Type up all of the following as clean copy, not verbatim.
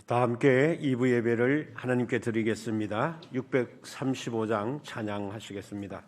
다 함께 2부 예배를 하나님께 드리겠습니다. 635장 찬양하시겠습니다.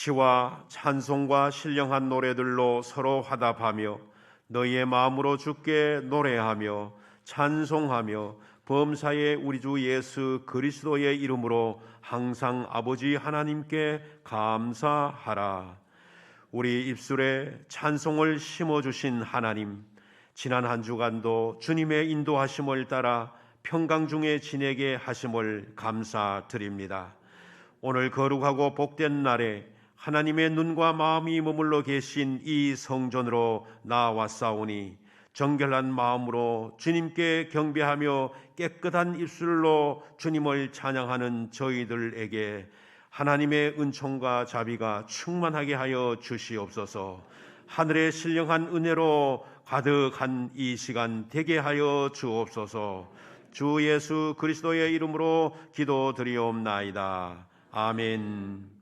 시와 찬송과 신령한 노래들로 서로 화답하며 너희의 마음으로 주께 노래하며 찬송하며 범사의 우리 주 예수 그리스도의 이름으로 항상 아버지 하나님께 감사하라. 우리 입술에 찬송을 심어주신 하나님, 지난 한 주간도 주님의 인도하심을 따라 평강 중에 지내게 하심을 감사드립니다. 오늘 거룩하고 복된 날에 하나님의 눈과 마음이 머물러 계신 이 성전으로 나왔사오니 정결한 마음으로 주님께 경배하며 깨끗한 입술로 주님을 찬양하는 저희들에게 하나님의 은총과 자비가 충만하게 하여 주시옵소서. 하늘의 신령한 은혜로 가득한 이 시간 되게 하여 주옵소서. 주 예수 그리스도의 이름으로 기도드리옵나이다. 아멘.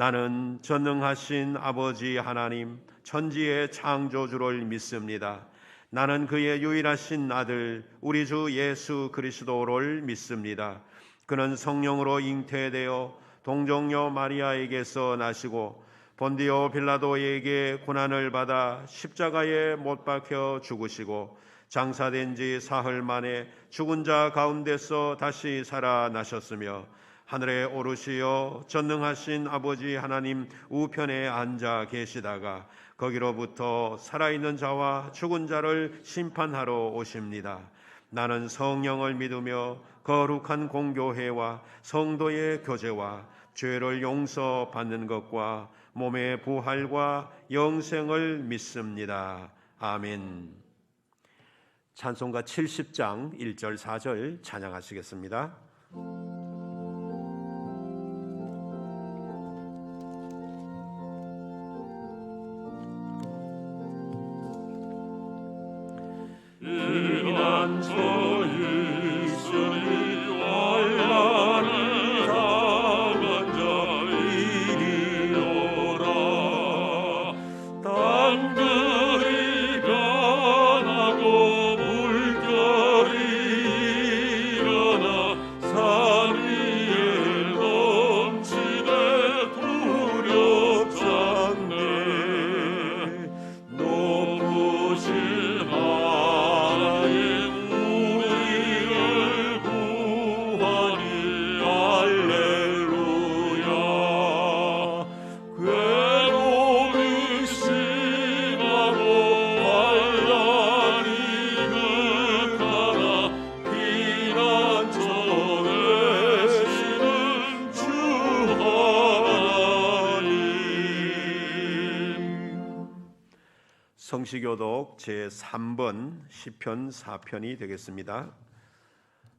나는 전능하신 아버지 하나님 천지의 창조주를 믿습니다. 나는 그의 유일하신 아들 우리 주 예수 그리스도를 믿습니다. 그는 성령으로 잉태되어 동정녀 마리아에게서 나시고 본디오 빌라도에게 고난을 받아 십자가에 못 박혀 죽으시고 장사된 지 사흘 만에 죽은 자 가운데서 다시 살아나셨으며 하늘에 오르시어 전능하신 아버지 하나님 우편에 앉아 계시다가 거기로부터 살아있는 자와 죽은 자를 심판하러 오십니다. 나는 성령을 믿으며 거룩한 공교회와 성도의 교제와 죄를 용서받는 것과 몸의 부활과 영생을 믿습니다. 아멘. 찬송가 70장 1절 4절 찬양하시겠습니다. 높으신 하나님 우리 성시교독 제3번 시편 4편이 되겠습니다.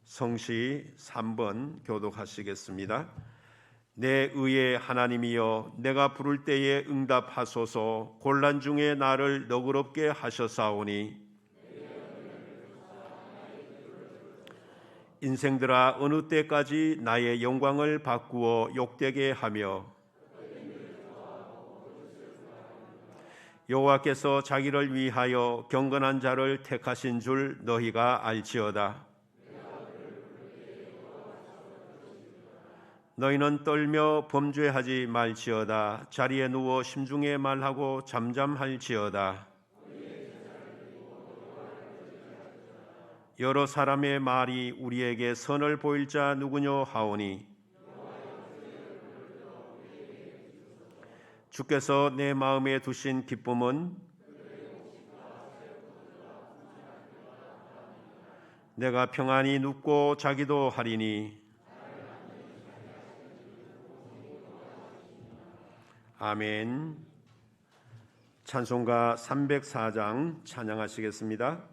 성시 3번 교독하시겠습니다. 내 의의 하나님이여, 내가 부를 때에 응답하소서. 곤란 중에 나를 너그럽게 하셨사오니 인생들아, 어느 때까지 나의 영광을 바꾸어 욕되게 하며 여호와께서 자기를 위하여 경건한 자를 택하신 줄 너희가 알지어다. 너희는 떨며 범죄하지 말지어다. 자리에 누워 심중에 말하고 잠잠할지어다. 여러 사람의 말이 우리에게 선을 보일 자 누구뇨 하오니 주께서 내 마음에 두신 기쁨은 내가 평안히 눕고 자기도 하리니. 아멘. 찬송가 304장 찬양하시겠습니다.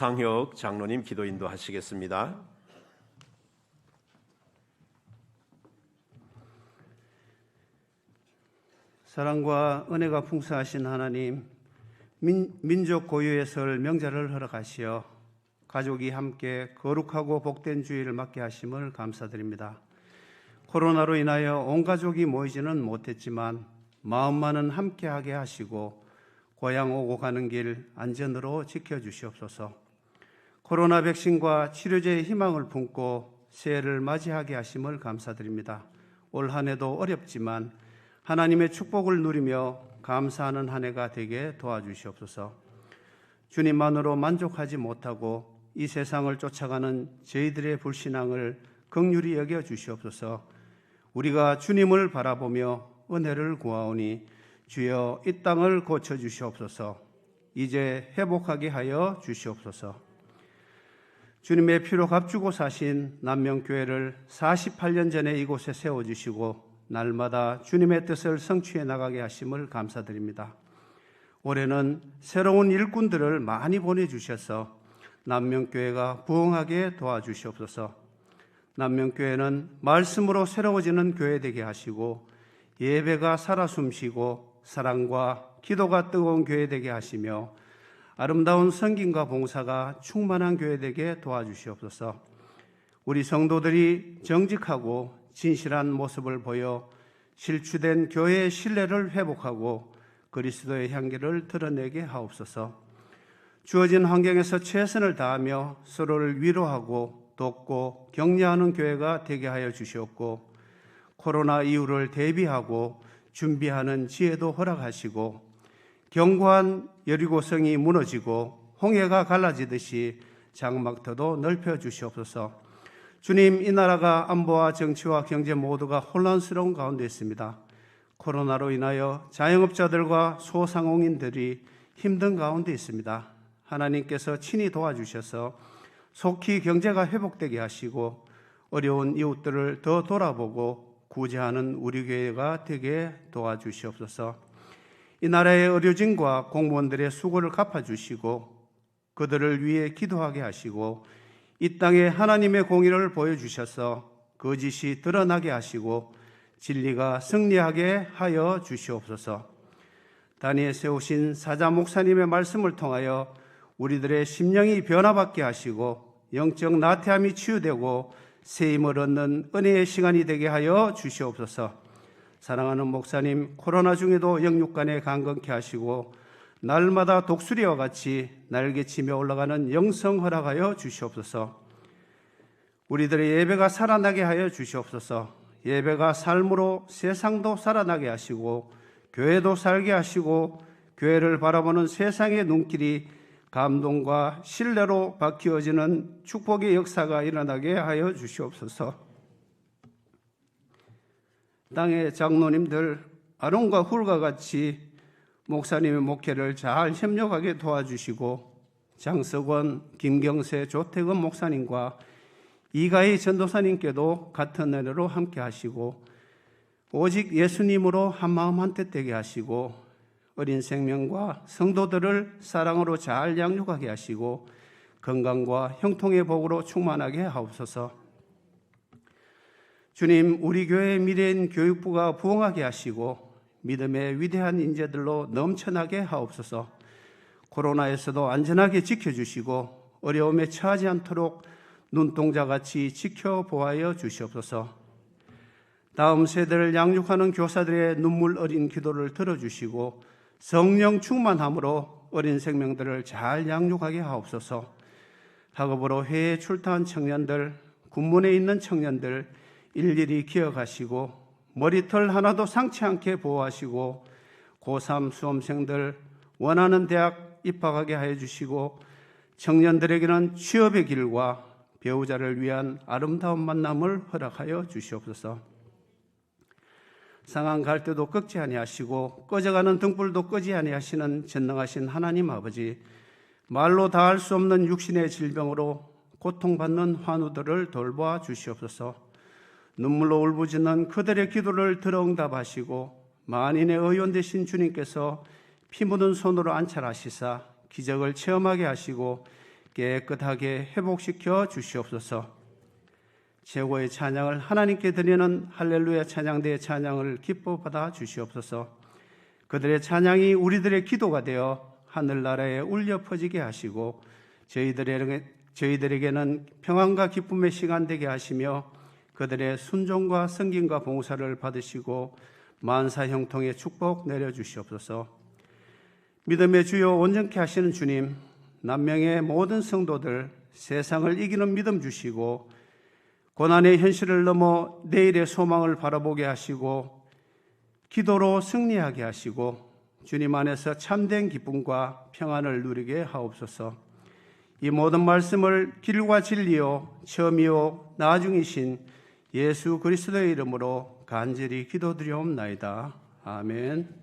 권상혁 장로님 기도 인도하시겠습니다. 사랑과 은혜가 풍성하신 하나님, 민족 고유의 설 명절을 허락하시어 가족이 함께 거룩하고 복된 주일을 맞게 하심을 감사드립니다. 코로나로 인하여 온 가족이 모이지는 못했지만 마음만은 함께하게 하시고 고향 오고 가는 길 안전으로 지켜주시옵소서. 코로나 백신과 치료제의 희망을 품고 새해를 맞이하게 하심을 감사드립니다. 올 한 해도 어렵지만 하나님의 축복을 누리며 감사하는 한 해가 되게 도와주시옵소서. 주님만으로 만족하지 못하고 이 세상을 쫓아가는 저희들의 불신앙을 긍휼히 여겨 주시옵소서. 우리가 주님을 바라보며 은혜를 구하오니 주여 이 땅을 고쳐 주시옵소서. 이제 회복하게 하여 주시옵소서. 주님의 피로 값주고 사신 남명교회를 48년 전에 이곳에 세워주시고 날마다 주님의 뜻을 성취해 나가게 하심을 감사드립니다. 올해는 새로운 일꾼들을 많이 보내주셔서 남명교회가 부흥하게 도와주시옵소서. 남명교회는 말씀으로 새로워지는 교회 되게 하시고 예배가 살아 숨쉬고 사랑과 기도가 뜨거운 교회 되게 하시며 아름다운 섬김과 봉사가 충만한 교회 되게 도와주시옵소서. 우리 성도들이 정직하고 진실한 모습을 보여 실추된 교회의 신뢰를 회복하고 그리스도의 향기를 드러내게 하옵소서. 주어진 환경에서 최선을 다하며 서로를 위로하고 돕고 격려하는 교회가 되게 하여 주시옵고 코로나 이후를 대비하고 준비하는 지혜도 허락하시고 견고한 여리고성이 무너지고 홍해가 갈라지듯이 장막터도 넓혀 주시옵소서. 주님, 이 나라가 안보와 정치와 경제 모두가 혼란스러운 가운데 있습니다. 코로나로 인하여 자영업자들과 소상공인들이 힘든 가운데 있습니다. 하나님께서 친히 도와주셔서 속히 경제가 회복되게 하시고 어려운 이웃들을 더 돌아보고 구제하는 우리 교회가 되게 도와주시옵소서. 이 나라의 의료진과 공무원들의 수고를 갚아주시고 그들을 위해 기도하게 하시고 이 땅에 하나님의 공의를 보여주셔서 거짓이 드러나게 하시고 진리가 승리하게 하여 주시옵소서. 단위에 세우신 사자 목사님의 말씀을 통하여 우리들의 심령이 변화받게 하시고 영적 나태함이 치유되고 새 힘을 얻는 은혜의 시간이 되게 하여 주시옵소서. 사랑하는 목사님, 코로나 중에도 영육간에 강건케 하시고 날마다 독수리와 같이 날개치며 올라가는 영성 허락하여 주시옵소서. 우리들의 예배가 살아나게 하여 주시옵소서. 예배가 삶으로 세상도 살아나게 하시고 교회도 살게 하시고 교회를 바라보는 세상의 눈길이 감동과 신뢰로 바뀌어지는 축복의 역사가 일어나게 하여 주시옵소서. 땅의 장로님들 아론과 훌과 같이 목사님의 목회를 잘 협력하게 도와주시고 장석원, 김경세, 조태근 목사님과 이가희 전도사님께도 같은 은혜로 함께 하시고 오직 예수님으로 한마음 한뜻 되게 하시고 어린 생명과 성도들을 사랑으로 잘 양육하게 하시고 건강과 형통의 복으로 충만하게 하옵소서. 주님, 우리 교회의 미래인 교육부가 부흥하게 하시고 믿음의 위대한 인재들로 넘쳐나게 하옵소서. 코로나에서도 안전하게 지켜주시고 어려움에 처하지 않도록 눈동자같이 지켜보아여 주시옵소서. 다음 세대를 양육하는 교사들의 눈물 어린 기도를 들어주시고 성령 충만함으로 어린 생명들을 잘 양육하게 하옵소서. 학업으로 해외에 출타한 청년들, 군문에 있는 청년들 일일이 기억하시고 머리털 하나도 상치 않게 보호하시고 고3 수험생들 원하는 대학 입학하게 하여 주시고 청년들에게는 취업의 길과 배우자를 위한 아름다운 만남을 허락하여 주시옵소서. 상한 갈대도 꺾지 아니하시고 꺼져가는 등불도 끄지 아니하시는 전능하신 하나님 아버지, 말로 다할 수 없는 육신의 질병으로 고통받는 환우들을 돌보아 주시옵소서. 눈물로 울부짖는 그들의 기도를 들어 응답하시고 만인의 의원 되신 주님께서 피 묻은 손으로 안찰하시사 기적을 체험하게 하시고 깨끗하게 회복시켜 주시옵소서. 최고의 찬양을 하나님께 드리는 할렐루야 찬양대의 찬양을 기뻐 받아 주시옵소서. 그들의 찬양이 우리들의 기도가 되어 하늘나라에 울려 퍼지게 하시고 저희들에게는 평안과 기쁨의 시간 되게 하시며 그들의 순종과 섬김과 봉사를 받으시고 만사 형통의 축복 내려주시옵소서. 믿음의 주요 온전케 하시는 주님, 남명의 모든 성도들 세상을 이기는 믿음 주시고 고난의 현실을 넘어 내일의 소망을 바라보게 하시고 기도로 승리하게 하시고 주님 안에서 참된 기쁨과 평안을 누리게 하옵소서. 이 모든 말씀을 길과 진리요 처음이요 나중이신 예수 그리스도의 이름으로 간절히 기도드리옵나이다. 아멘.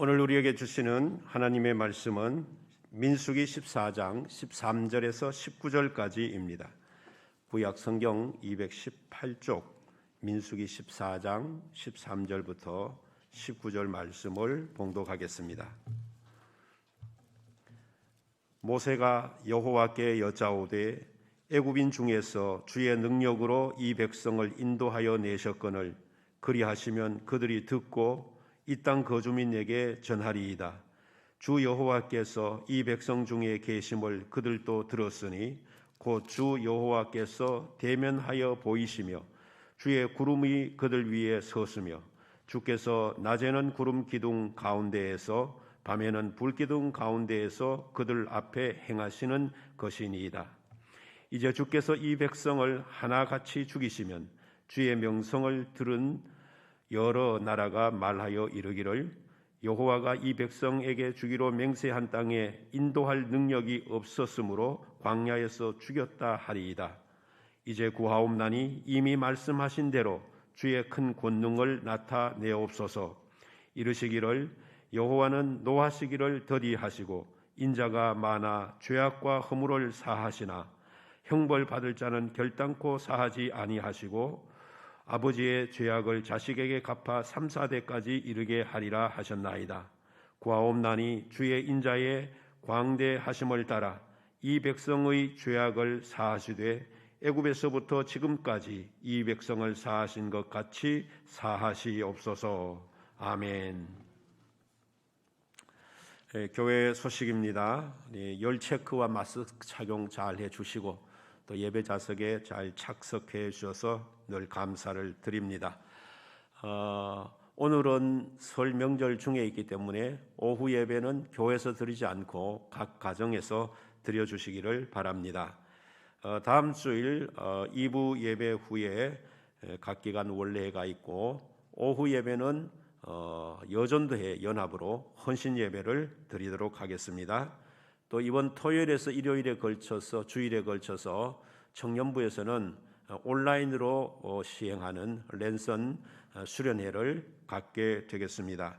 오늘 우리에게 주시는 하나님의 말씀은 민수기 14장 13절에서 19절까지입니다. 구약 성경 218쪽 민수기 14장 13절부터 19절 말씀을 봉독하겠습니다. 모세가 여호와께 여짜오되 애굽인 중에서 주의 능력으로 이 백성을 인도하여 내셨거늘 그리하시면 그들이 듣고 이 땅 거주민에게 전하리이다. 주 여호와께서 이 백성 중에 계심을 그들도 들었으니 곧 주 여호와께서 대면하여 보이시며 주의 구름이 그들 위에 섰으며 주께서 낮에는 구름 기둥 가운데에서 밤에는 불 기둥 가운데에서 그들 앞에 행하시는 것이니이다. 이제 주께서 이 백성을 하나같이 죽이시면 주의 명성을 들은 여러 나라가 말하여 이르기를 여호와가 이 백성에게 주기로 맹세한 땅에 인도할 능력이 없었으므로 광야에서 죽였다 하리이다. 이제 구하옵나니 이미 말씀하신 대로 주의 큰 권능을 나타내옵소서. 이르시기를 여호와는 노하시기를 더디하시고 인자가 많아 죄악과 허물을 사하시나 형벌 받을 자는 결단코 사하지 아니하시고 아버지의 죄악을 자식에게 갚아 3, 4대까지 이르게 하리라 하셨나이다. 구하옵나니 주의 인자의 광대하심을 따라 이 백성의 죄악을 사하시되 애굽에서부터 지금까지 이 백성을 사하신 것 같이 사하시옵소서. 아멘. 교회 소식입니다. 열 체크와 마스크 착용 잘 해주시고 또 예배 좌석에 잘 착석해 주셔서 늘 감사를 드립니다. 오늘은 설 명절 중에 있기 때문에 오후 예배는 교회에서 드리지 않고 각 가정에서 드려주시기를 바랍니다. 다음 주일 2부 예배 후에 각 기간 원래가 있고 오후 예배는 여전도회 연합으로 헌신 예배를 드리도록 하겠습니다. 또 이번 토요일에서 일요일에 걸쳐서 주일에 걸쳐서 청년부에서는 온라인으로 시행하는 랜선 수련회를 갖게 되겠습니다.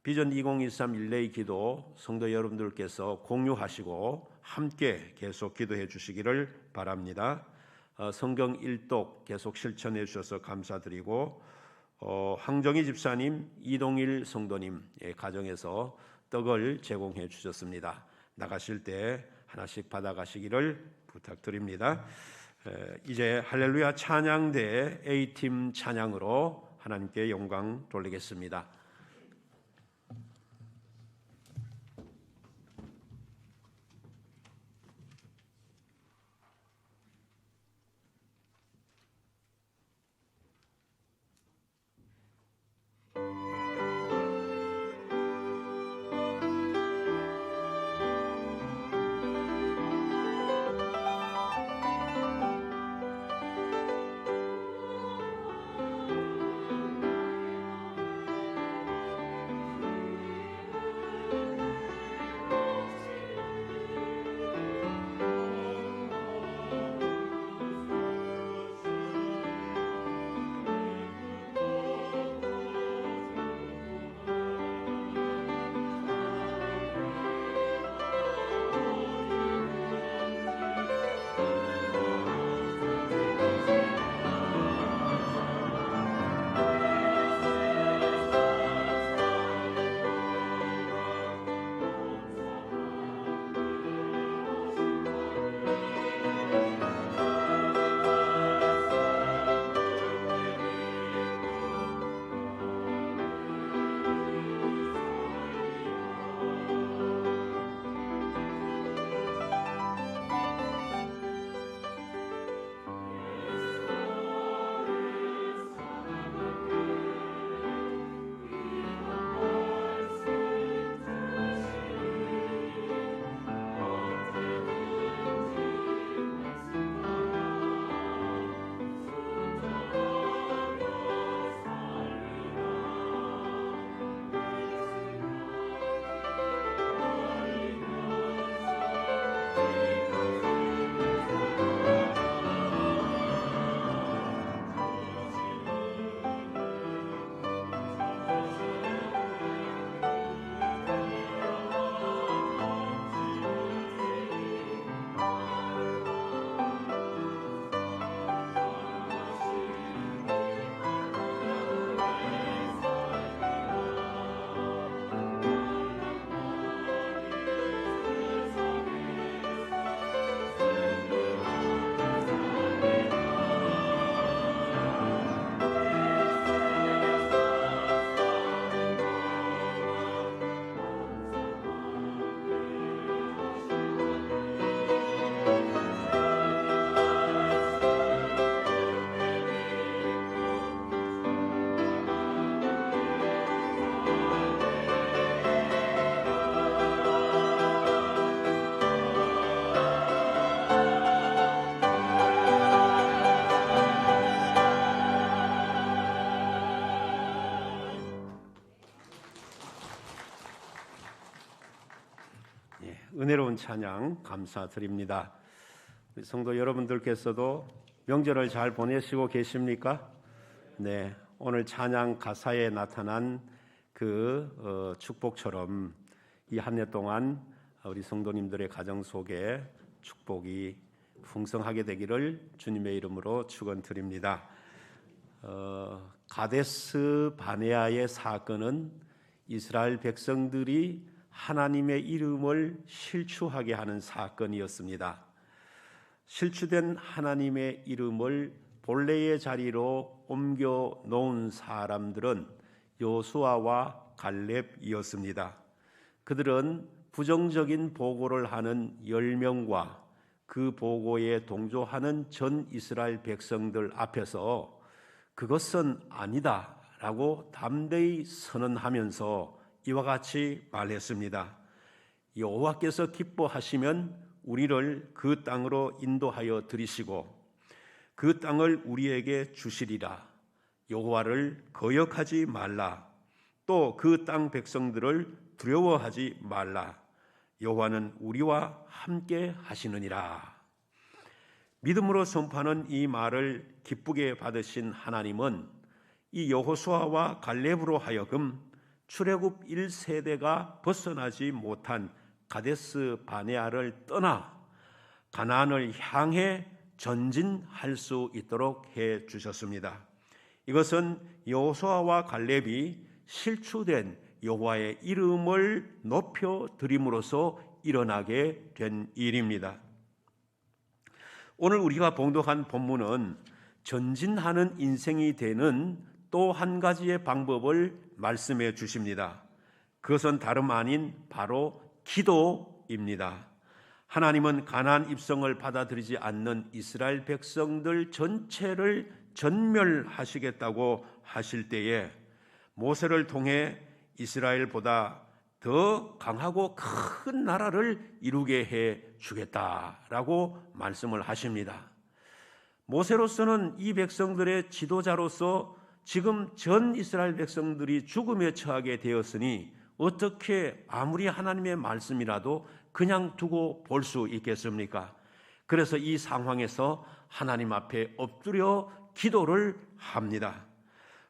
비전 2023 일레이 기도 성도 여러분들께서 공유하시고 함께 계속 기도해 주시기를 바랍니다. 성경 일독 계속 실천해 주셔서 감사드리고 황정희 집사님, 이동일 성도님 가정에서 떡을 제공해 주셨습니다. 나가실 때 하나씩 받아가시기를 부탁드립니다. 이제 할렐루야 찬양대 A팀 찬양으로 하나님께 영광 돌리겠습니다. 은혜로운 찬양 감사드립니다. 우리 성도 여러분들께서도 명절을 잘 보내시고 계십니까? 네, 오늘 찬양 가사에 나타난 그 축복처럼 이 한 해 동안 우리 성도님들의 가정 속에 축복이 풍성하게 되기를 주님의 이름으로 축원드립니다. 가데스 바네아의 사건은 이스라엘 백성들이 하나님의 이름을 실추하게 하는 사건이었습니다. 실추된 하나님의 이름을 본래의 자리로 옮겨 놓은 사람들은 여호수아와 갈렙이었습니다. 그들은 부정적인 보고를 하는 10명과 그 보고에 동조하는 전 이스라엘 백성들 앞에서 그것은 아니다 라고 담대히 선언하면서 이와 같이 말했습니다. 여호와께서 기뻐하시면 우리를 그 땅으로 인도하여 들이시고 그 땅을 우리에게 주시리라. 여호와를 거역하지 말라. 또 그 땅 백성들을 두려워하지 말라. 여호와는 우리와 함께 하시느니라. 믿음으로 선포하는 이 말을 기쁘게 받으신 하나님은 이 여호수아와 갈렙으로 하여금 출애굽 1세대가 벗어나지 못한 가데스 바네아를 떠나 가나안을 향해 전진할 수 있도록 해 주셨습니다. 이것은 여호수아와 갈렙이 실추된 여호와의 이름을 높여 드림으로써 일어나게 된 일입니다. 오늘 우리가 봉독한 본문은 전진하는 인생이 되는 또 한 가지의 방법을 말씀해 주십니다. 그것은 다름 아닌 바로 기도입니다. 하나님은 가나안 입성을 받아들이지 않는 이스라엘 백성들 전체를 전멸하시겠다고 하실 때에 모세를 통해 이스라엘보다 더 강하고 큰 나라를 이루게 해 주겠다라고 말씀을 하십니다. 모세로서는 이 백성들의 지도자로서 지금 전 이스라엘 백성들이 죽음에 처하게 되었으니 어떻게 아무리 하나님의 말씀이라도 그냥 두고 볼 수 있겠습니까? 그래서 이 상황에서 하나님 앞에 엎드려 기도를 합니다.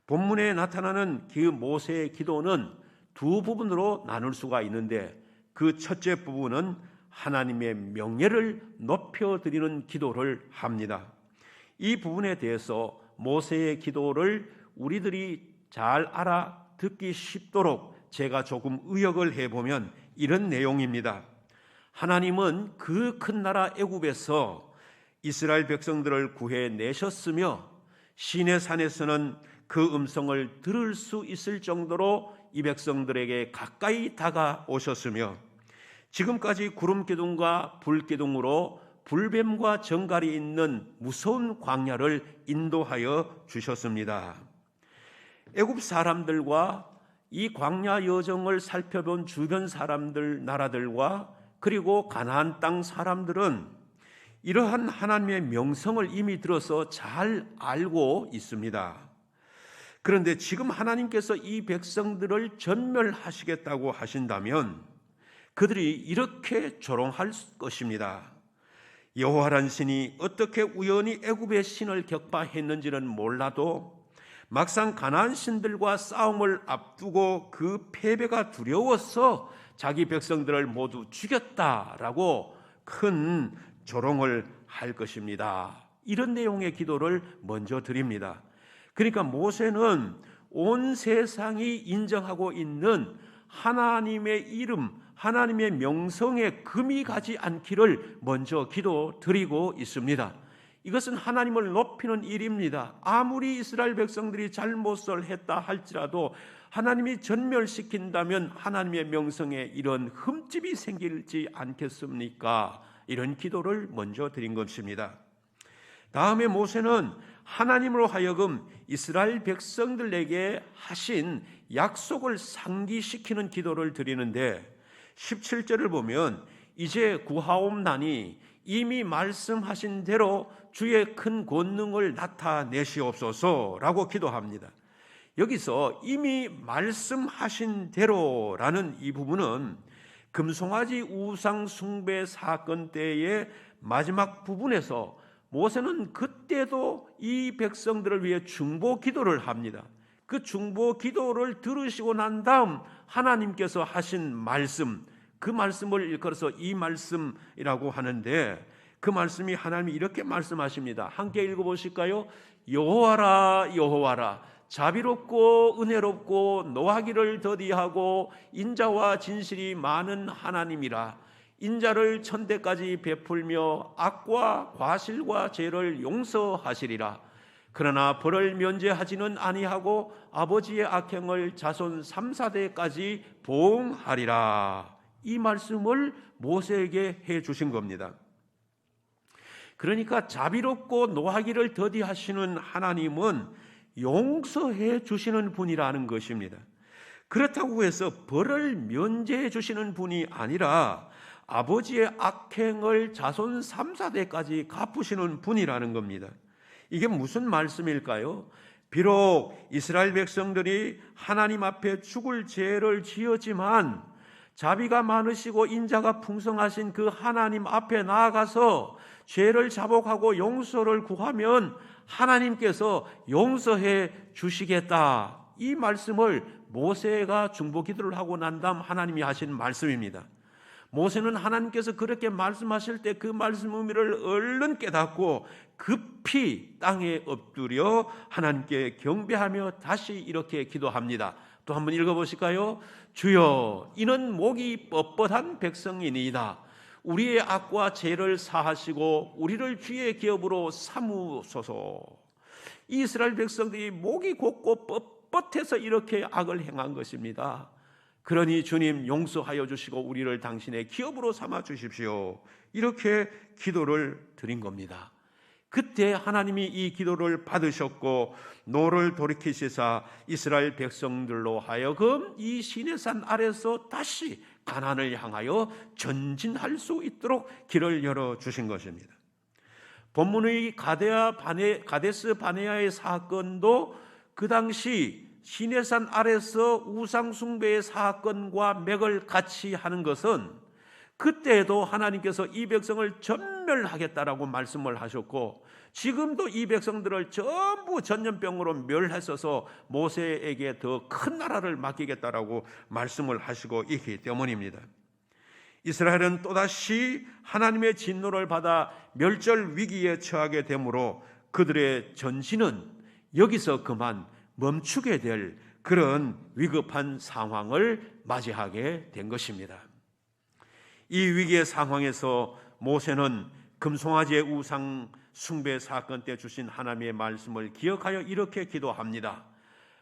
본문에 나타나는 그 모세의 기도는 두 부분으로 나눌 수가 있는데 그 첫째 부분은 하나님의 명예를 높여드리는 기도를 합니다. 이 부분에 대해서 모세의 기도를 우리들이 잘 알아듣기 쉽도록 제가 조금 의역을 해보면 이런 내용입니다. 하나님은 그 큰 나라 애굽에서 이스라엘 백성들을 구해내셨으며 시내 산에서는 그 음성을 들을 수 있을 정도로 이 백성들에게 가까이 다가오셨으며 지금까지 구름기둥과 불기둥으로 불뱀과 정갈이 있는 무서운 광야를 인도하여 주셨습니다. 애굽 사람들과 이 광야 여정을 살펴본 주변 사람들, 나라들과 그리고 가나안 땅 사람들은 이러한 하나님의 명성을 이미 들어서 잘 알고 있습니다. 그런데 지금 하나님께서 이 백성들을 전멸하시겠다고 하신다면 그들이 이렇게 조롱할 것입니다. 여호와란 신이 어떻게 우연히 애굽의 신을 격파했는지는 몰라도 막상 가나안 신들과 싸움을 앞두고 그 패배가 두려워서 자기 백성들을 모두 죽였다라고 큰 조롱을 할 것입니다. 이런 내용의 기도를 먼저 드립니다. 그러니까 모세는 온 세상이 인정하고 있는 하나님의 이름, 하나님의 명성에 금이 가지 않기를 먼저 기도드리고 있습니다. 이것은 하나님을 높이는 일입니다. 아무리 이스라엘 백성들이 잘못을 했다 할지라도 하나님이 전멸시킨다면 하나님의 명성에 이런 흠집이 생길지 않겠습니까? 이런 기도를 먼저 드린 것입니다. 다음에 모세는 하나님으로 하여금 이스라엘 백성들에게 하신 약속을 상기시키는 기도를 드리는데 17절을 보면 이제 구하옵나니 이미 말씀하신 대로 주의 큰 권능을 나타내시옵소서라고 기도합니다. 여기서 이미 말씀하신 대로라는 이 부분은 금송아지 우상 숭배 사건 때의 마지막 부분에서 모세는 그때도 이 백성들을 위해 중보 기도를 합니다. 그 중보 기도를 들으시고 난 다음 하나님께서 하신 말씀, 그 말씀을 일컬어서 이 말씀이라고 하는데, 그 말씀이 하나님이 이렇게 말씀하십니다. 함께 읽어보실까요? 여호와라 여호와라, 자비롭고 은혜롭고 노하기를 더디하고 인자와 진실이 많은 하나님이라. 인자를 천대까지 베풀며 악과 과실과 죄를 용서하시리라. 그러나 벌을 면제하지는 아니하고 아버지의 악행을 자손 3, 4대까지 보응하리라. 이 말씀을 모세에게 해 주신 겁니다. 그러니까 자비롭고 노하기를 더디하시는 하나님은 용서해 주시는 분이라는 것입니다. 그렇다고 해서 벌을 면제해 주시는 분이 아니라 아버지의 악행을 자손 3, 4대까지 갚으시는 분이라는 겁니다. 이게 무슨 말씀일까요? 비록 이스라엘 백성들이 하나님 앞에 죽을 죄를 지었지만 자비가 많으시고 인자가 풍성하신 그 하나님 앞에 나아가서 죄를 자복하고 용서를 구하면 하나님께서 용서해 주시겠다. 이 말씀을 모세가 중보 기도를 하고 난 다음 하나님이 하신 말씀입니다. 모세는 하나님께서 그렇게 말씀하실 때 그 말씀 의미를 얼른 깨닫고 급히 땅에 엎드려 하나님께 경배하며 다시 이렇게 기도합니다. 또 한번 읽어보실까요? 주여, 이는 목이 뻣뻣한 백성이니이다. 우리의 악과 죄를 사하시고 우리를 주의 기업으로 삼으소서. 이스라엘 백성들이 목이 곧고 뻣뻣해서 이렇게 악을 행한 것입니다. 그러니 주님 용서하여 주시고 우리를 당신의 기업으로 삼아 주십시오. 이렇게 기도를 드린 겁니다. 그때 하나님이 이 기도를 받으셨고 노를 돌이키시사 이스라엘 백성들로 하여금 이 시내산 아래서 다시 가나안을 향하여 전진할 수 있도록 길을 열어주신 것입니다. 본문의 가데스 바네아의 사건도 그 당시 시내산 아래서 우상 숭배의 사건과 맥을 같이 하는 것은 그때에도 하나님께서 이 백성을 전멸하겠다라고 말씀을 하셨고 지금도 이 백성들을 전부 전염병으로 멸하셔서 모세에게 더 큰 나라를 맡기겠다라고 말씀을 하시고 있기 때문입니다. 이스라엘은 또다시 하나님의 진노를 받아 멸절 위기에 처하게 되므로 그들의 전진은 여기서 그만 멈추게 될 그런 위급한 상황을 맞이하게 된 것입니다. 이 위기의 상황에서 모세는 금송아지의 우상 숭배 사건 때 주신 하나님의 말씀을 기억하여 이렇게 기도합니다.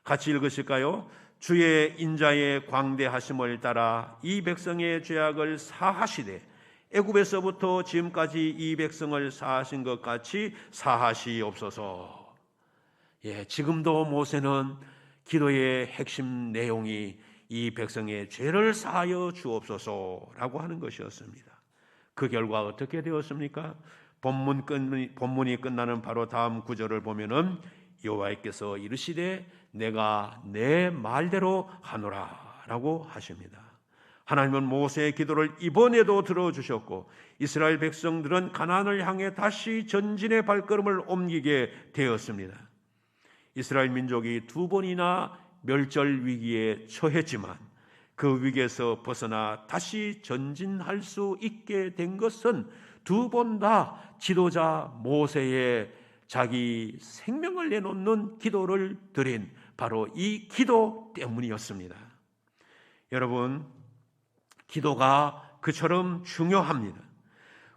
같이 읽으실까요? 주의 인자의 광대하심을 따라 이 백성의 죄악을 사하시되 애굽에서부터 지금까지 이 백성을 사하신 것 같이 사하시옵소서. 지금도 모세는 기도의 핵심 내용이 이 백성의 죄를 사하여 주옵소서라고 하는 것이었습니다. 그 결과 어떻게 되었습니까? 본문이 끝나는 바로 다음 구절을 보면은 여호와께서 이르시되 내가 내 말대로 하노라라고 하십니다. 하나님은 모세의 기도를 이번에도 들어주셨고 이스라엘 백성들은 가나안을 향해 다시 전진의 발걸음을 옮기게 되었습니다. 이스라엘 민족이 2번이나 멸절 위기에 처했지만 그 위기에서 벗어나 다시 전진할 수 있게 된 것은 2번 다 지도자 모세의 자기 생명을 내놓는 기도를 드린 바로 이 기도 때문이었습니다. 여러분, 기도가 그처럼 중요합니다.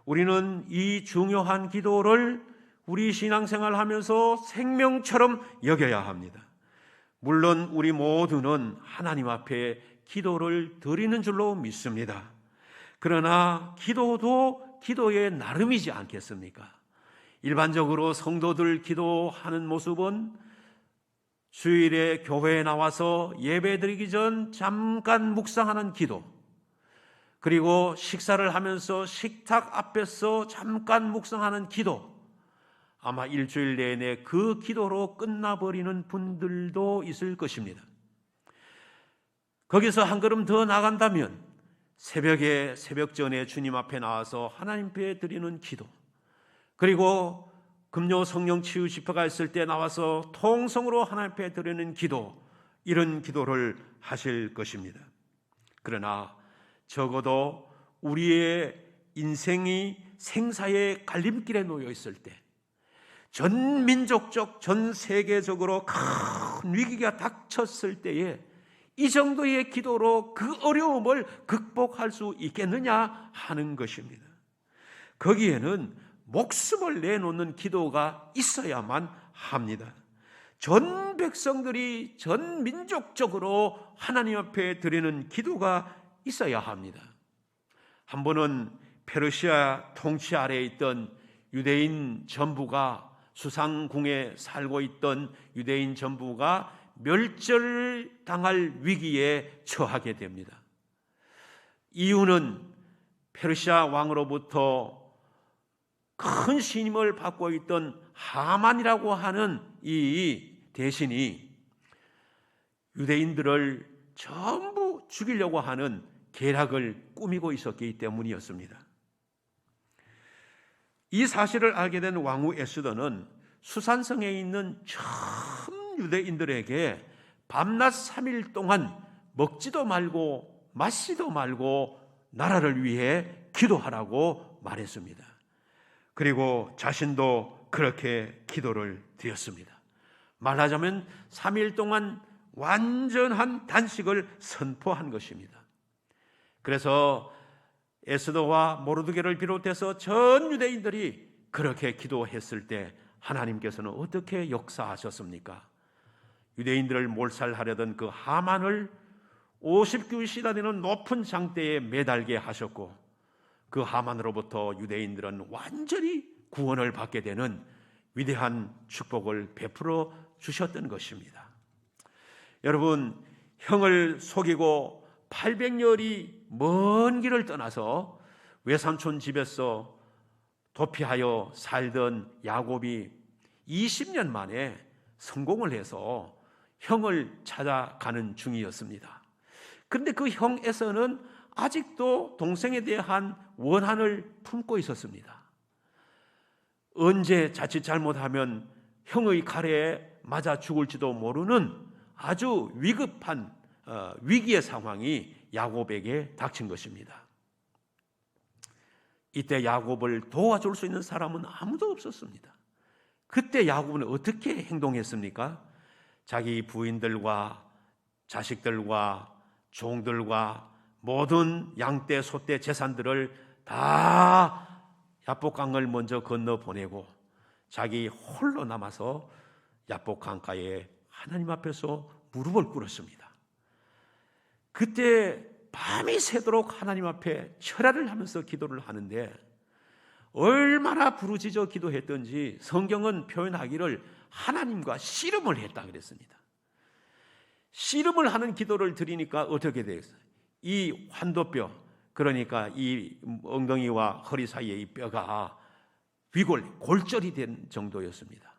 우리는 이 중요한 기도를 우리 신앙생활 하면서 생명처럼 여겨야 합니다. 물론 우리 모두는 하나님 앞에 기도를 드리는 줄로 믿습니다. 그러나 기도도 기도의 나름이지 않겠습니까? 일반적으로 성도들 기도하는 모습은 주일에 교회에 나와서 예배드리기 전 잠깐 묵상하는 기도, 그리고 식사를 하면서 식탁 앞에서 잠깐 묵상하는 기도, 아마 일주일 내내 그 기도로 끝나버리는 분들도 있을 것입니다. 거기서 한 걸음 더 나간다면 새벽에 새벽전에 주님 앞에 나와서 하나님 앞에 드리는 기도, 그리고 금요 성령 치유 집회가 있을 때 나와서 통성으로 하나님 앞에 드리는 기도, 이런 기도를 하실 것입니다. 그러나 적어도 우리의 인생이 생사의 갈림길에 놓여 있을 때, 전 민족적, 전 세계적으로 큰 위기가 닥쳤을 때에 이 정도의 기도로 그 어려움을 극복할 수 있겠느냐 하는 것입니다. 거기에는 목숨을 내놓는 기도가 있어야만 합니다. 전 백성들이 전 민족적으로 하나님 앞에 드리는 기도가 있어야 합니다. 한 번은 페르시아 통치 아래에 있던 유대인 전부가, 수상궁에 살고 있던 유대인 전부가 멸절당할 위기에 처하게 됩니다. 이유는 페르시아 왕으로부터 큰 신임을 받고 있던 하만이라고 하는 이 대신이 유대인들을 전부 죽이려고 하는 계략을 꾸미고 있었기 때문이었습니다. 이 사실을 알게 된 왕후 에스더는 수산성에 있는 전 유대인들에게 밤낮 3일 동안 먹지도 말고 마시지도 말고 나라를 위해 기도하라고 말했습니다. 그리고 자신도 그렇게 기도를 드렸습니다. 말하자면 3일 동안 완전한 단식을 선포한 것입니다. 그래서 에스더와 모르드게를 비롯해서 전 유대인들이 그렇게 기도했을 때 하나님께서는 어떻게 역사하셨습니까? 유대인들을 몰살하려던 그 하만을 50규빗이나 되는 높은 장대에 매달게 하셨고, 그 하만으로부터 유대인들은 완전히 구원을 받게 되는 위대한 축복을 베풀어 주셨던 것입니다. 여러분, 형을 속이고 800열이 먼 길을 떠나서 외삼촌 집에서 도피하여 살던 야곱이 20년 만에 성공을 해서 형을 찾아가는 중이었습니다. 그런데 그 형 에서는 아직도 동생에 대한 원한을 품고 있었습니다. 언제 자칫 잘못하면 형의 칼에 맞아 죽을지도 모르는 아주 위급한 위기의 상황이 야곱에게 닥친 것입니다. 이때 야곱을 도와줄 수 있는 사람은 아무도 없었습니다. 그때 야곱은 어떻게 행동했습니까? 자기 부인들과 자식들과 종들과 모든 양떼 소떼 재산들을 다 야복강을 먼저 건너 보내고 자기 홀로 남아서 야복강가에 하나님 앞에서 무릎을 꿇었습니다. 그때 밤이 새도록 하나님 앞에 철야를 하면서 기도를 하는데 얼마나 부르짖어 기도했던지 성경은 표현하기를 하나님과 씨름을 했다 그랬습니다. 씨름을 하는 기도를 드리니까 어떻게 되겠어요? 이 환도뼈, 그러니까 이 엉덩이와 허리 사이의 이 뼈가 골절이 된 정도였습니다.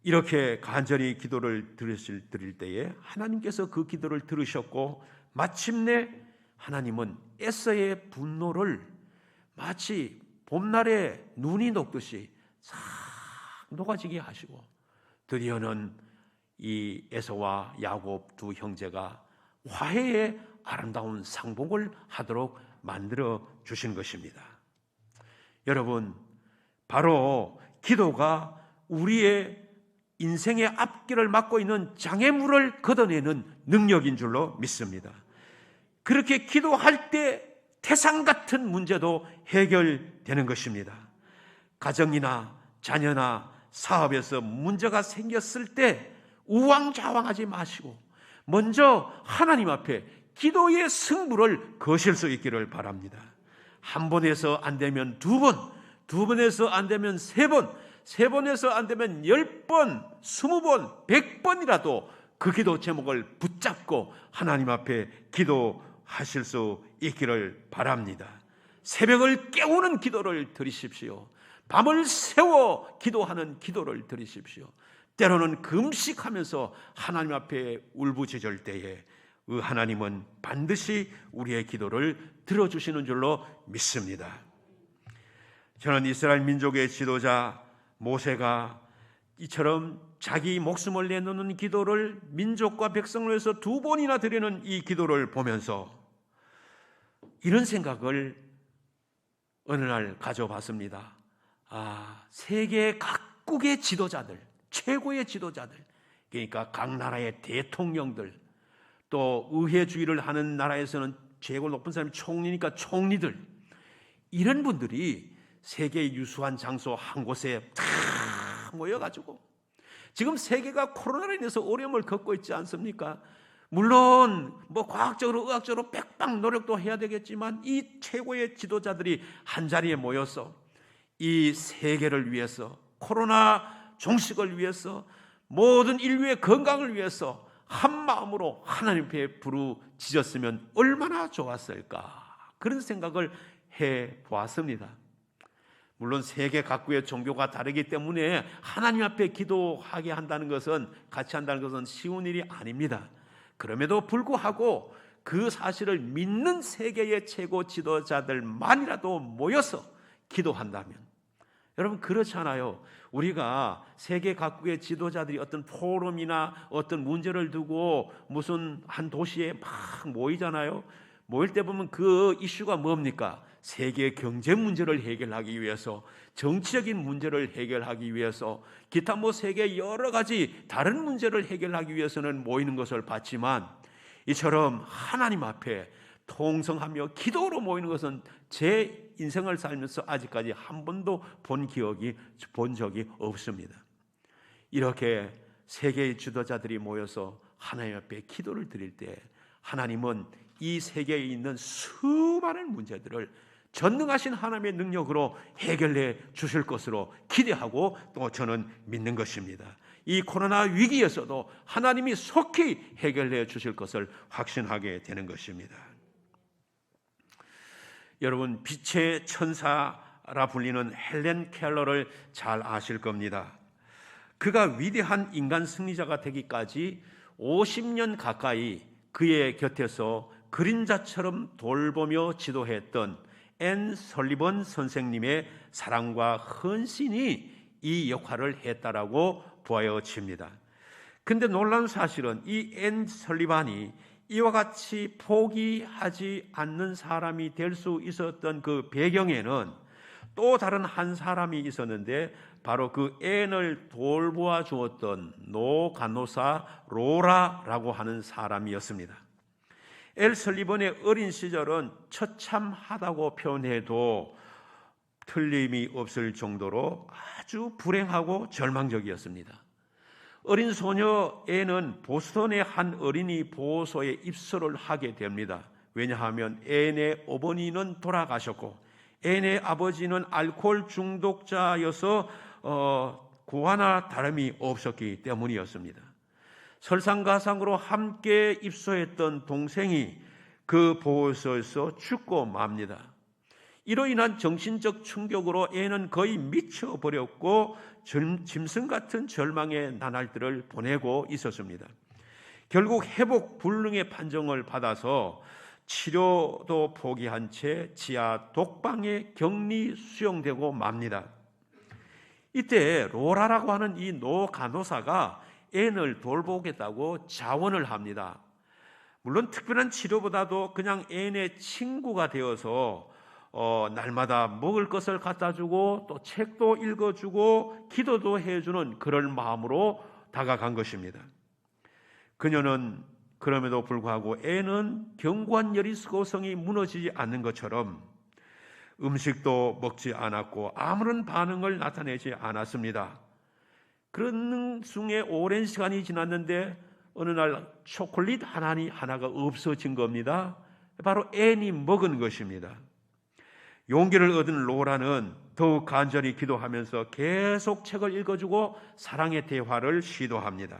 이렇게 간절히 기도를 드릴 때에 하나님께서 그 기도를 들으셨고, 마침내 하나님은 에서의 분노를 마치 봄날에 눈이 녹듯이 싹 녹아지게 하시고, 드디어는 이 에서와 야곱 두 형제가 화해의 아름다운 상봉을 하도록 만들어 주신 것입니다. 여러분, 바로 기도가 우리의 인생의 앞길을 막고 있는 장애물을 걷어내는 능력인 줄로 믿습니다. 그렇게 기도할 때 태산 같은 문제도 해결되는 것입니다. 가정이나 자녀나 사업에서 문제가 생겼을 때 우왕좌왕하지 마시고 먼저 하나님 앞에 기도의 승부를 거실 수 있기를 바랍니다. 한 번에서 안 되면 두 번, 두 번에서 안 되면 세 번, 세 번에서 안 되면 10번, 20번, 100번이라도 그 기도 제목을 붙잡고 하나님 앞에 기도하실 수 있기를 바랍니다. 새벽을 깨우는 기도를 드리십시오. 밤을 새워 기도하는 기도를 드리십시오. 때로는 금식하면서 하나님 앞에 울부짖을 때에 하나님은 반드시 우리의 기도를 들어주시는 줄로 믿습니다. 저는 이스라엘 민족의 지도자 모세가 이처럼 자기 목숨을 내놓는 기도를 민족과 백성을 위해서 2번이나 드리는 이 기도를 보면서 이런 생각을 어느 날 가져봤습니다. 세계 각국의 지도자들, 최고의 지도자들, 그러니까 각 나라의 대통령들, 또 의회주의를 하는 나라에서는 최고 높은 사람이 총리니까 총리들, 이런 분들이 세계의 유수한 장소 한 곳에 다 모여가지고 지금 세계가 코로나로 인해서 어려움을 겪고 있지 않습니까? 물론 과학적으로 의학적으로 백방 노력도 해야 되겠지만 이 최고의 지도자들이 한자리에 모여서 이 세계를 위해서, 코로나 종식을 위해서, 모든 인류의 건강을 위해서 한 마음으로 하나님 앞에 부르짖었으면 얼마나 좋았을까, 그런 생각을 해보았습니다. 물론 세계 각국의 종교가 다르기 때문에 하나님 앞에 기도하게 한다는 것은, 같이 한다는 것은 쉬운 일이 아닙니다. 그럼에도 불구하고 그 사실을 믿는 세계의 최고 지도자들만이라도 모여서 기도한다면, 여러분 그렇잖아요. 우리가 세계 각국의 지도자들이 어떤 포럼이나 어떤 문제를 두고 무슨 한 도시에 막 모이잖아요. 모일 때 보면 그 이슈가 뭡니까? 세계 경제 문제를 해결하기 위해서, 정치적인 문제를 해결하기 위해서, 기타 세계 여러 가지 다른 문제를 해결하기 위해서는 모이는 것을 봤지만, 이처럼 하나님 앞에 통성하며 기도로 모이는 것은 제 인생을 살면서 아직까지 한 번도 본 적이 없습니다. 이렇게 세계의 지도자들이 모여서 하나님 앞에 기도를 드릴 때 하나님은 이 세계에 있는 수많은 문제들을 전능하신 하나님의 능력으로 해결해 주실 것으로 기대하고 또 저는 믿는 것입니다. 이 코로나 위기에서도 하나님이 속히 해결해 주실 것을 확신하게 되는 것입니다. 여러분, 빛의 천사라 불리는 헬렌 켈러를 잘 아실 겁니다. 그가 위대한 인간 승리자가 되기까지 50년 가까이 그의 곁에서 그림자처럼 돌보며 지도했던 앤 설리번 선생님의 사랑과 헌신이 이 역할을 했다라고 보여집니다. 근데 놀라운 사실은 이 앤 설리번이 이와 같이 포기하지 않는 사람이 될 수 있었던 그 배경에는 또 다른 한 사람이 있었는데, 바로 그 앤을 돌보아 주었던 노 간호사 로라라고 하는 사람이었습니다. 엘 설리번의 어린 시절은 처참하다고 표현해도 틀림이 없을 정도로 아주 불행하고 절망적이었습니다. 어린 소녀 앤은 보스턴의 한 어린이 보호소에 입소를 하게 됩니다. 왜냐하면 앤의 어머니는 돌아가셨고 앤의 아버지는 알코올 중독자여서 구하나 다름이 없었기 때문이었습니다. 설상가상으로 함께 입소했던 동생이 그 보호소에서 죽고 맙니다. 이로 인한 정신적 충격으로 앤은 거의 미쳐버렸고 짐승 같은 절망의 나날들을 보내고 있었습니다. 결국 회복 불능의 판정을 받아서 치료도 포기한 채 지하 독방에 격리 수용되고 맙니다. 이때 로라라고 하는 이 노 간호사가 앤을 돌보겠다고 자원을 합니다. 물론 특별한 치료보다도 그냥 앤의 친구가 되어서 날마다 먹을 것을 갖다 주고 또 책도 읽어주고 기도도 해주는 그런 마음으로 다가간 것입니다. 그녀는 그럼에도 불구하고 앤은 견고한 여리고성이 무너지지 않는 것처럼 음식도 먹지 않았고 아무런 반응을 나타내지 않았습니다. 그런 중에 오랜 시간이 지났는데 어느 날 초콜릿 하나가 없어진 겁니다. 바로 앤이 먹은 것입니다. 용기를 얻은 로라는 더욱 간절히 기도하면서 계속 책을 읽어주고 사랑의 대화를 시도합니다.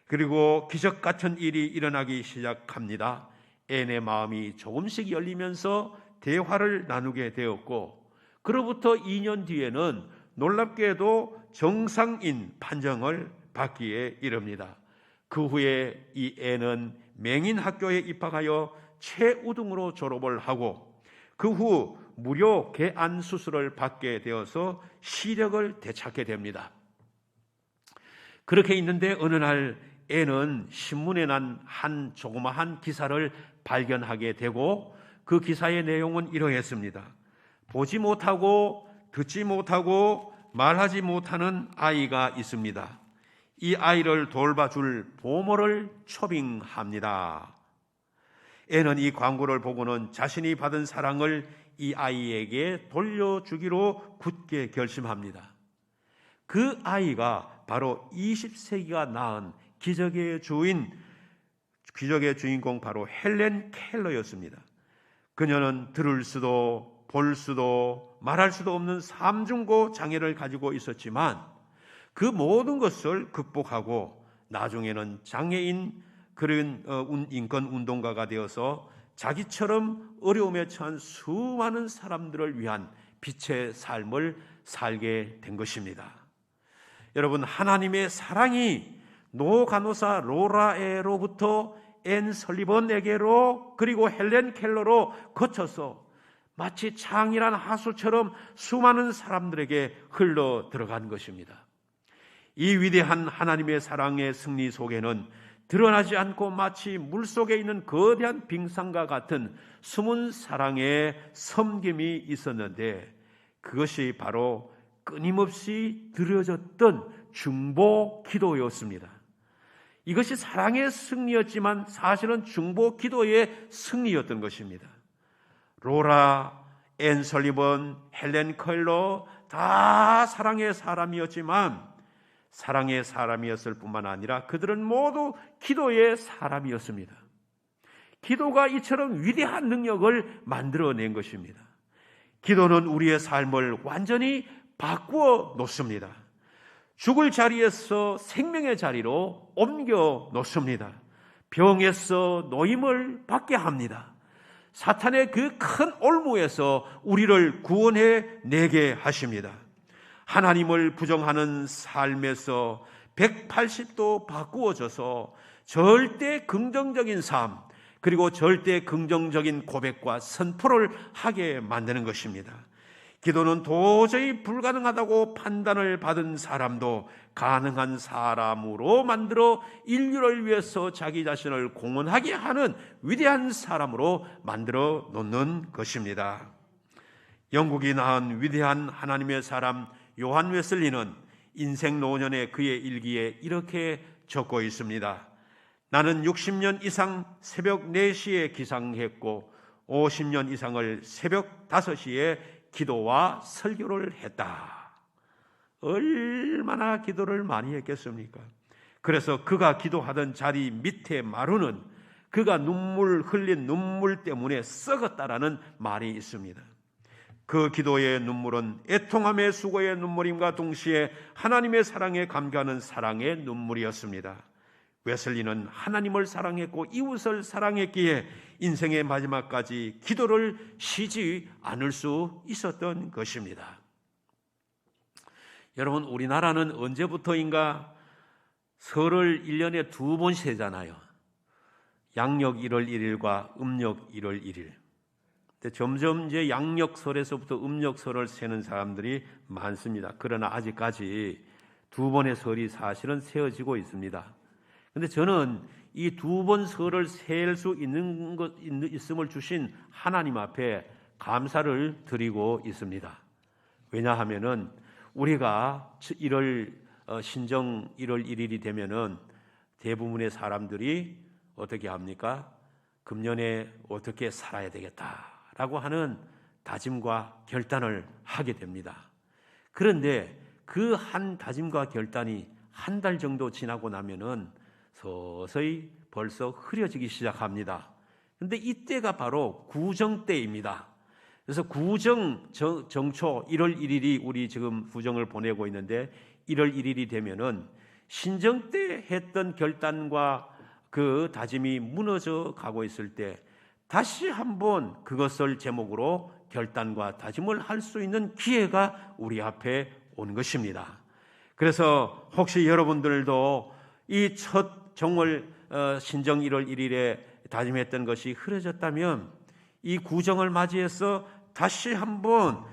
그리고 기적 같은 일이 일어나기 시작합니다. 앤의 마음이 조금씩 열리면서 대화를 나누게 되었고, 그로부터 2년 뒤에는 놀랍게도 정상인 판정을 받기에 이릅니다. 그 후에 이 애는 맹인학교에 입학하여 최우등으로 졸업을 하고 그 후 무료 개안 수술을 받게 되어서 시력을 되찾게 됩니다. 그렇게 있는데 어느 날 애는 신문에 난 한 조그마한 기사를 발견하게 되고 그 기사의 내용은 이러했습니다. 보지 못하고 듣지 못하고 말하지 못하는 아이가 있습니다. 이 아이를 돌봐줄 보모를 초빙합니다. 애는 이 광고를 보고는 자신이 받은 사랑을 이 아이에게 돌려주기로 굳게 결심합니다. 그 아이가 바로 20세기가 낳은 기적의 주인공 바로 헬렌 켈러였습니다. 그녀는 들을 수도 볼 수도 말할 수도 없는 삼중고 장애를 가지고 있었지만 그 모든 것을 극복하고 나중에는 장애인 그런 인권 운동가가 되어서 자기처럼 어려움에 처한 수많은 사람들을 위한 빛의 삶을 살게 된 것입니다. 여러분, 하나님의 사랑이 노 간호사 로라에로부터 앤 설리번에게로 그리고 헬렌 켈러로 거쳐서 마치 창이란 하수처럼 수많은 사람들에게 흘러 들어간 것입니다. 이 위대한 하나님의 사랑의 승리 속에는 드러나지 않고 마치 물속에 있는 거대한 빙산과 같은 숨은 사랑의 섬김이 있었는데 그것이 바로 끊임없이 드려졌던 중보 기도였습니다. 이것이 사랑의 승리였지만 사실은 중보 기도의 승리였던 것입니다. 로라, 앤 설리번, 헬렌 켈러 다 사랑의 사람이었지만 사랑의 사람이었을 뿐만 아니라 그들은 모두 기도의 사람이었습니다. 기도가 이처럼 위대한 능력을 만들어낸 것입니다. 기도는 우리의 삶을 완전히 바꾸어 놓습니다. 죽을 자리에서 생명의 자리로 옮겨 놓습니다. 병에서 노임을 받게 합니다. 사탄의 그 큰 올무에서 우리를 구원해 내게 하십니다. 하나님을 부정하는 삶에서 180도 바꾸어져서 절대 긍정적인 삶 그리고 절대 긍정적인 고백과 선포를 하게 만드는 것입니다. 기도는 도저히 불가능하다고 판단을 받은 사람도 가능한 사람으로 만들어 인류를 위해서 자기 자신을 공헌하게 하는 위대한 사람으로 만들어 놓는 것입니다. 영국이 낳은 위대한 하나님의 사람 요한 웨슬리는 인생 노년의 그의 일기에 이렇게 적고 있습니다. 나는 60년 이상 새벽 4시에 기상했고 50년 이상을 새벽 5시에 기도와 설교를 했다. 얼마나 기도를 많이 했겠습니까? 그래서 그가 기도하던 자리 밑에 마루는 그가 흘린 눈물 때문에 썩었다라는 말이 있습니다. 그 기도의 눈물은 애통함의 수고의 눈물임과 동시에 하나님의 사랑에 감격하는 사랑의 눈물이었습니다. 웨슬리는 하나님을 사랑했고 이웃을 사랑했기에 인생의 마지막까지 기도를 쉬지 않을 수 있었던 것입니다. 여러분, 우리나라는 언제부터인가 설을 1년에 2번 세잖아요. 양력 1월 1일과 음력 1월 1일. 근데 점점 이제 양력설에서부터 음력설을 세는 사람들이 많습니다. 그러나 아직까지 2번의 설이 사실은 세어지고 있습니다. 근데 저는 이 2번 설을 셀 수 있음을 주신 하나님 앞에 감사를 드리고 있습니다. 왜냐하면은 우리가 신정 1월 1일이 되면은 대부분의 사람들이 어떻게 합니까? 금년에 어떻게 살아야 되겠다라고 하는 다짐과 결단을 하게 됩니다. 그런데 그 한 다짐과 결단이 한 달 정도 지나고 나면은 서서히 벌써 흐려지기 시작합니다. 그런데 이때가 바로 구정 때입니다. 그래서 정초 1월 1일이 우리 지금 구정을 보내고 있는데 1월 1일이 되면은 신정 때 했던 결단과 그 다짐이 무너져 가고 있을 때 다시 한번 그것을 제목으로 결단과 다짐을 할 수 있는 기회가 우리 앞에 온 것입니다. 그래서 혹시 여러분들도 이 첫 정월 신정 1월 1일에 다짐했던 것이 흐려졌다면 이 구정을 맞이해서 다시 한번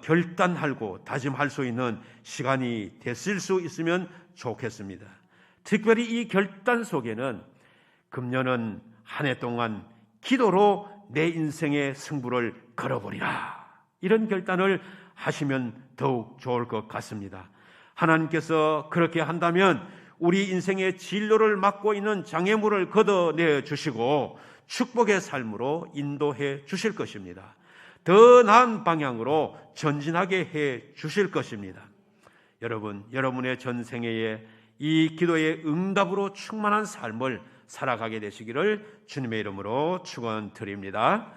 결단하고 다짐할 수 있는 시간이 됐을 수 있으면 좋겠습니다. 특별히 이 결단 속에는 금년은 한 해 동안 기도로 내 인생의 승부를 걸어보리라, 이런 결단을 하시면 더욱 좋을 것 같습니다. 하나님께서 그렇게 한다면 우리 인생의 진로를 막고 있는 장애물을 걷어내 주시고 축복의 삶으로 인도해 주실 것입니다. 더 나은 방향으로 전진하게 해 주실 것입니다. 여러분, 여러분의 전생애에 이 기도의 응답으로 충만한 삶을 살아가게 되시기를 주님의 이름으로 축원드립니다.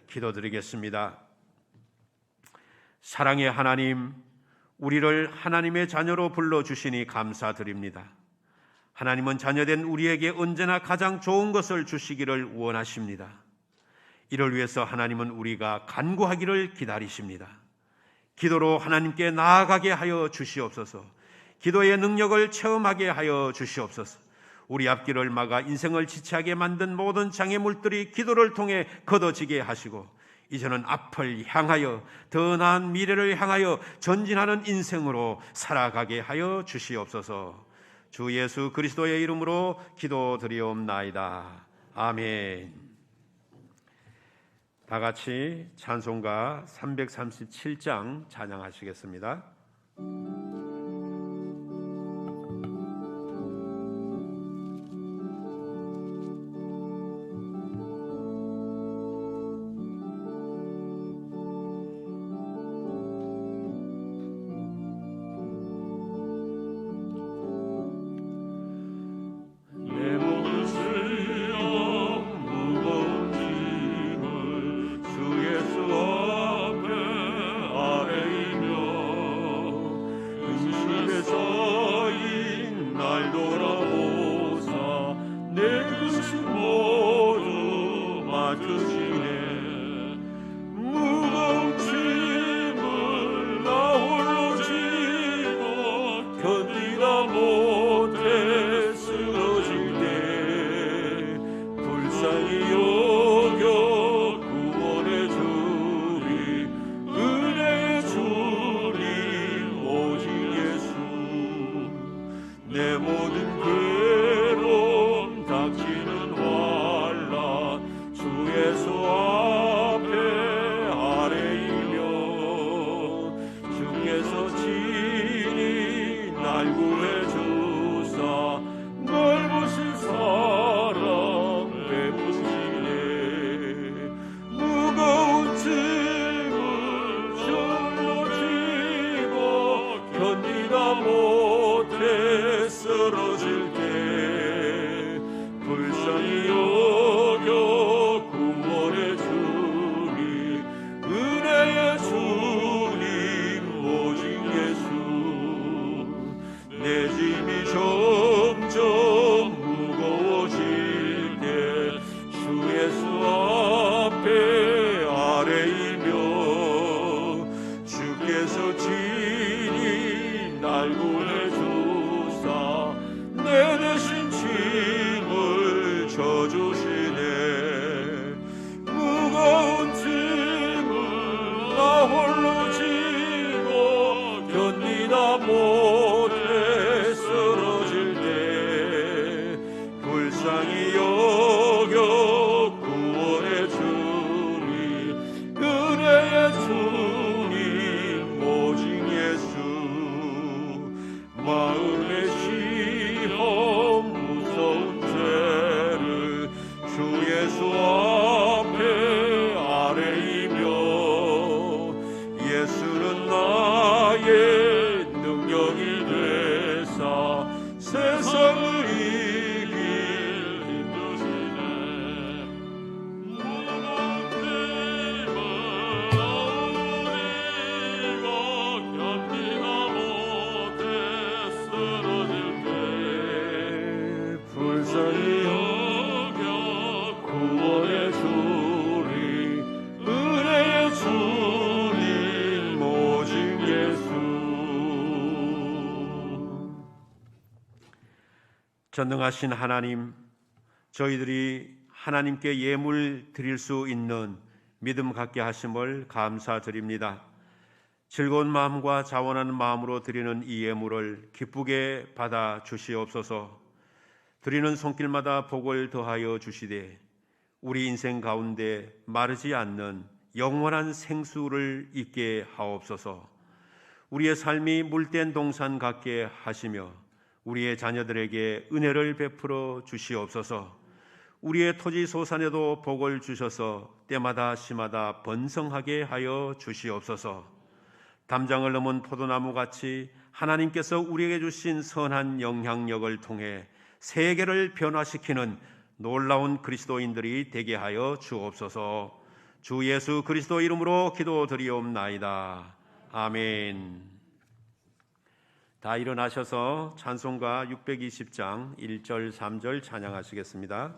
기도드리겠습니다. 사랑의 하나님, 우리를 하나님의 자녀로 불러주시니 감사드립니다. 하나님은 자녀된 우리에게 언제나 가장 좋은 것을 주시기를 원하십니다. 이를 위해서 하나님은 우리가 간구하기를 기다리십니다. 기도로 하나님께 나아가게 하여 주시옵소서. 기도의 능력을 체험하게 하여 주시옵소서. 우리 앞길을 막아 인생을 지체하게 만든 모든 장애물들이 기도를 통해 걷어지게 하시고 이제는 앞을 향하여 더 나은 미래를 향하여 전진하는 인생으로 살아가게 하여 주시옵소서. 주 예수 그리스도의 이름으로 기도드리옵나이다. 아멘. 다 같이 찬송가 337장 찬양하시겠습니다. 전능하신 하나님, 저희들이 하나님께 예물 드릴 수 있는 믿음 갖게 하심을 감사드립니다. 즐거운 마음과 자원하는 마음으로 드리는 이 예물을 기쁘게 받아 주시옵소서. 드리는 손길마다 복을 더하여 주시되 우리 인생 가운데 마르지 않는 영원한 생수를 있게 하옵소서. 우리의 삶이 물된 동산 같게 하시며 우리의 자녀들에게 은혜를 베풀어 주시옵소서. 우리의 토지 소산에도 복을 주셔서 때마다 시마다 번성하게 하여 주시옵소서. 담장을 넘은 포도나무같이 하나님께서 우리에게 주신 선한 영향력을 통해 세계를 변화시키는 놀라운 그리스도인들이 되게 하여 주옵소서. 주 예수 그리스도 이름으로 기도드리옵나이다. 아멘. 다 일어나셔서 찬송가 620장 1절 3절 찬양하시겠습니다.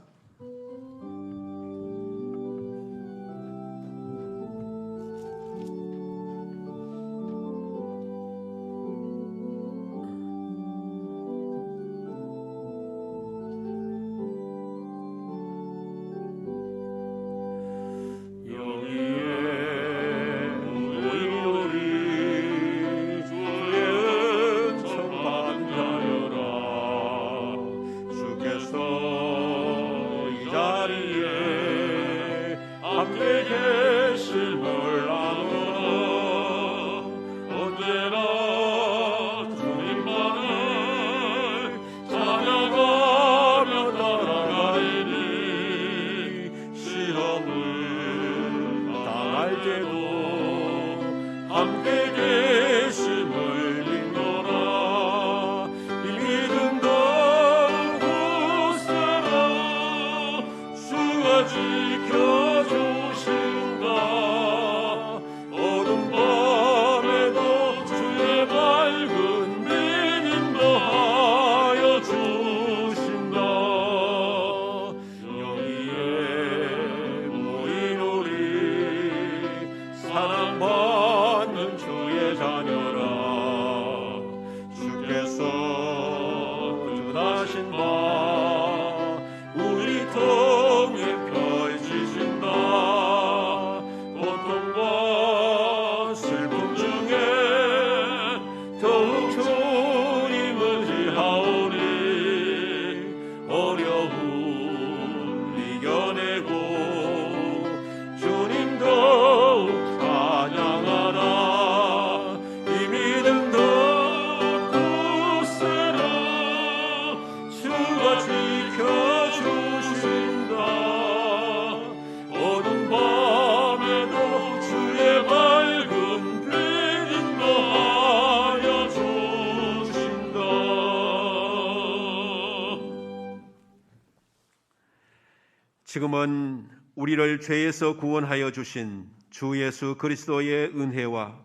지금은 우리를 죄에서 구원하여 주신 주 예수 그리스도의 은혜와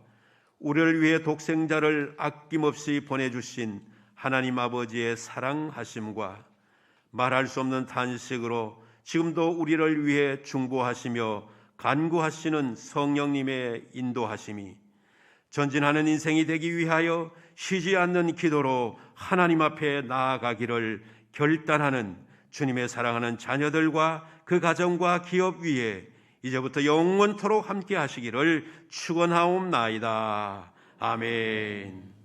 우리를 위해 독생자를 아낌없이 보내주신 하나님 아버지의 사랑하심과 말할 수 없는 탄식으로 지금도 우리를 위해 중보하시며 간구하시는 성령님의 인도하심이 전진하는 인생이 되기 위하여 쉬지 않는 기도로 하나님 앞에 나아가기를 결단하는 주님의 사랑하는 자녀들과 그 가정과 기업 위에 이제부터 영원토록 함께 하시기를 축원하옵나이다. 아멘.